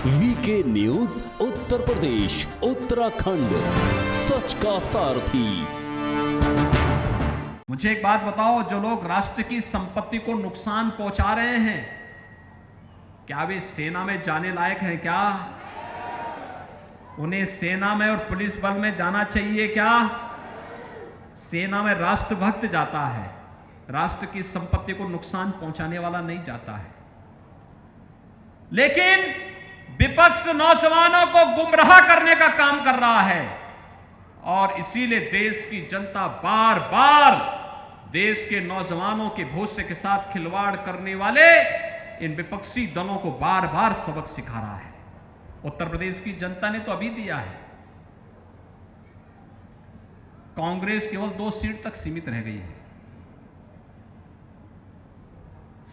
VK news Uttar Pradesh Uttarakhand, सच का सारथी। मुझे एक बात बताओ, जो लोग राष्ट्र की संपत्ति को नुकसान पहुंचा रहे हैं, क्या वे सेना में जाने लायक हैं? क्या उन्हें सेना में और पुलिस बल में जाना चाहिए? क्या सेना में राष्ट्रभक्त जाता है, राष्ट्र की संपत्ति को नुकसान पहुंचाने वाला नहीं जाता है। लेकिन विपक्ष नौजवानों को गुमराह करने का काम कर रहा है और इसीलिए देश की जनता बार बार देश के नौजवानों के भविष्य के साथ खिलवाड़ करने वाले इन विपक्षी दलों को बार बार सबक सिखा रहा है। उत्तर प्रदेश की जनता ने तो अभी दिया है। कांग्रेस केवल 2 सीट तक सीमित रह गई है।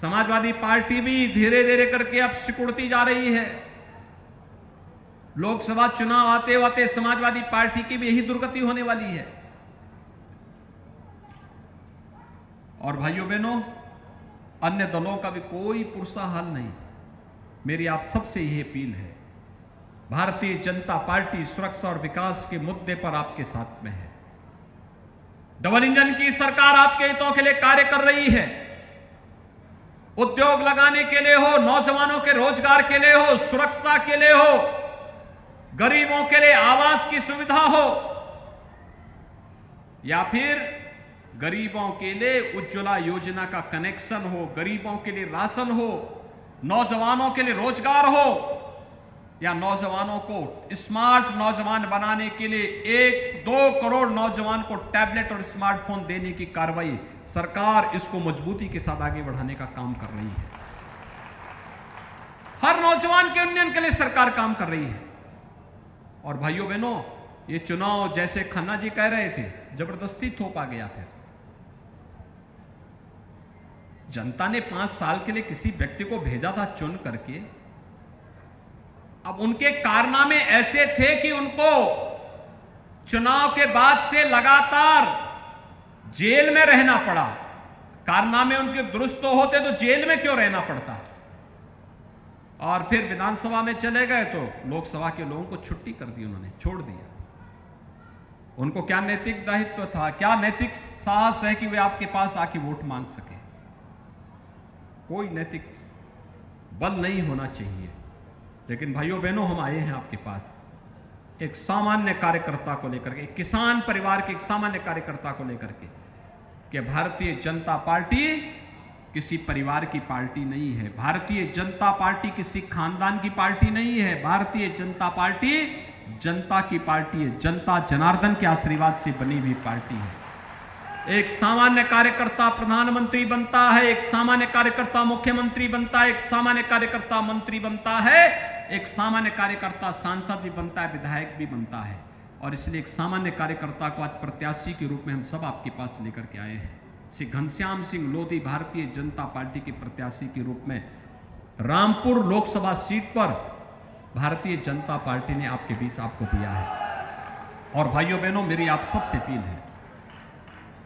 समाजवादी पार्टी भी धीरे धीरे करके अब सिकुड़ती जा रही है। लोकसभा चुनाव आते आते समाजवादी पार्टी की भी यही दुर्गति होने वाली है। और भाइयों बहनों, अन्य दलों का भी कोई पुरसा हाल नहीं। मेरी आप सबसे यही अपील है, भारतीय जनता पार्टी सुरक्षा और विकास के मुद्दे पर आपके साथ में है। डबल इंजन की सरकार आपके हितों के लिए कार्य कर रही है। उद्योग लगाने के लिए हो, नौजवानों के रोजगार के लिए हो, सुरक्षा के लिए हो, गरीबों के लिए आवास की सुविधा हो, या फिर गरीबों के लिए उज्ज्वला योजना का कनेक्शन हो, गरीबों के लिए राशन हो, नौजवानों के लिए रोजगार हो, या नौजवानों को स्मार्ट नौजवान बनाने के लिए 1-2 करोड़ नौजवान को टैबलेट और स्मार्टफोन देने की कार्रवाई, सरकार इसको मजबूती के साथ आगे बढ़ाने का काम कर रही है। हर नौजवान के उन्नयन के लिए सरकार काम कर रही है। और भाइयों बहनों, ये चुनाव जैसे खन्ना जी कह रहे थे, जबरदस्ती थोपा गया। फिर जनता ने 5 साल के लिए किसी व्यक्ति को भेजा था चुन करके। अब उनके कारनामे ऐसे थे कि उनको चुनाव के बाद से लगातार जेल में रहना पड़ा। कारनामे उनके दुरुस्त होते तो जेल में क्यों रहना पड़ता? और फिर विधानसभा में चले गए तो लोकसभा के लोगों को छुट्टी कर दी, उन्होंने छोड़ दिया। उनको क्या नैतिक दायित्व था, क्या नैतिक साहस है कि वे आपके पास आके वोट मांग सके? कोई नैतिक बल नहीं होना चाहिए। लेकिन भाइयों बहनों, हम आए हैं आपके पास एक सामान्य कार्यकर्ता को लेकर के, एक किसान परिवार के एक सामान्य कार्यकर्ता को लेकर के, कि भारतीय जनता पार्टी किसी परिवार की पार्टी नहीं है। भारतीय जनता पार्टी किसी खानदान की पार्टी नहीं है। भारतीय जनता पार्टी जनता की पार्टी है। जनता जनार्दन के आशीर्वाद से बनी हुई पार्टी है। एक सामान्य कार्यकर्ता प्रधानमंत्री बनता है, एक सामान्य कार्यकर्ता मुख्यमंत्री बनता है, एक सामान्य कार्यकर्ता मंत्री बनता है, एक सामान्य कार्यकर्ता सांसद भी बनता है, विधायक भी बनता है। और इसलिए एक सामान्य कार्यकर्ता को आज प्रत्याशी के रूप में हम सब आपके पास लेकर के आए हैं। श्री घनश्याम सिंह लोधी भारतीय जनता पार्टी के प्रत्याशी के रूप में रामपुर लोकसभा सीट पर भारतीय जनता पार्टी ने आपके बीच आपको दिया है। और भाइयों बहनों, मेरी आप सबसे अपील है,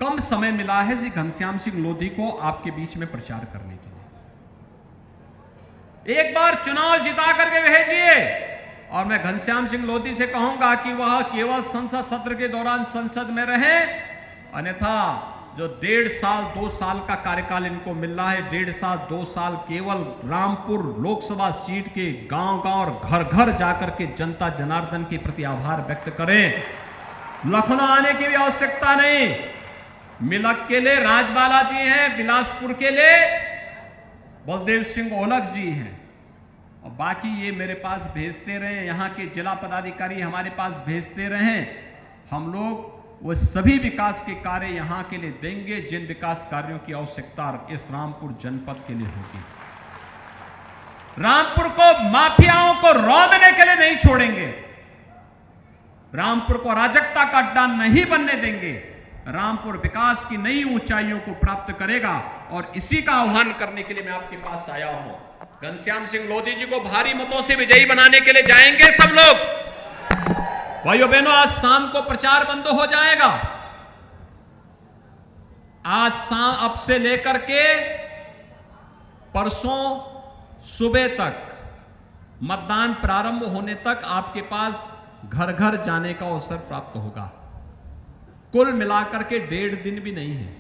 कम समय मिला है श्री घनश्याम सिंह लोधी को आपके बीच में प्रचार करने के लिए। एक बार चुनाव जिता करके भेजिए। और मैं घनश्याम सिंह लोधी से कहूंगा कि वह केवल संसद सत्र के दौरान संसद में रहे, अन्यथा जो 1.5 साल 2 साल का कार्यकाल इनको मिल रहा है, 1.5 साल 2 साल केवल रामपुर लोकसभा सीट के गांव-गांव और घर-घर जाकर के जनता जनार्दन के प्रति आभार व्यक्त करें। लखनऊ आने की भी आवश्यकता नहीं। मिलक के लिए राजबाला जी हैं, बिलासपुर के लिए बलदेव सिंह ओलख जी हैं, और बाकी ये मेरे पास भेजते रहे, यहाँ के जिला पदाधिकारी हमारे पास भेजते रहे। हम लोग वो सभी विकास के कार्य यहाँ के लिए देंगे जिन विकास कार्यों की आवश्यकता इस रामपुर जनपद के लिए होगी। रामपुर को माफियाओं को रौंदने के लिए नहीं छोड़ेंगे। रामपुर को अराजकता का अड्डा नहीं बनने देंगे। रामपुर विकास की नई ऊंचाइयों को प्राप्त करेगा और इसी का आह्वान करने के लिए मैं आपके पास आया हूं। घनश्याम सिंह लोधी जी को भारी मतों से विजयी बनाने के लिए जाएंगे सब लोग। भाइयों बहनों, आज शाम को प्रचार बंद हो जाएगा। आज शाम अब से लेकर के परसों सुबह तक मतदान प्रारंभ होने तक आपके पास घर घर जाने का अवसर प्राप्त होगा। कुल मिलाकर के 1.5 दिन भी नहीं है।